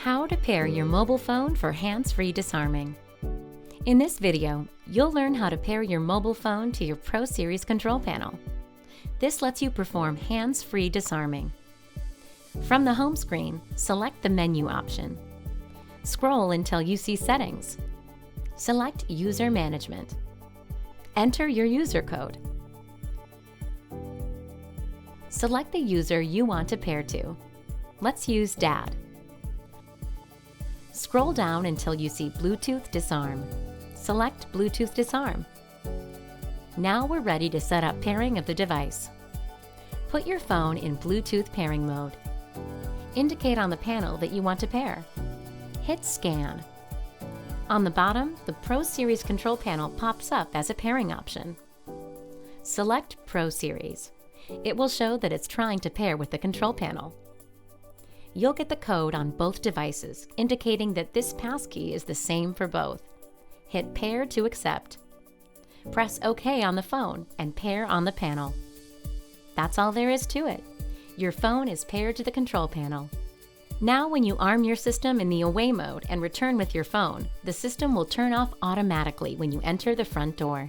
How to pair your mobile phone for hands-free disarming. In this video, you'll learn how to pair your mobile phone to your Pro Series control panel. This lets you perform hands-free disarming. From the home screen, select the menu option. Scroll until you see Settings. Select User Management. Enter your user code. Select the user you want to pair to. Let's use Dad. Scroll down until you see Bluetooth Disarm. Select Bluetooth Disarm. Now we're ready to set up pairing of the device. Put your phone in Bluetooth pairing mode. Indicate on the panel that you want to pair. Hit Scan. On the bottom, the Pro Series control panel pops up as a pairing option. Select Pro Series. It will show that it's trying to pair with the control panel. You'll get the code on both devices, indicating that this passkey is the same for both. Hit Pair to accept. Press OK on the phone and pair on the panel. That's all there is to it. Your phone is paired to the control panel. Now when you arm your system in the away mode and return with your phone, the system will turn off automatically when you enter the front door.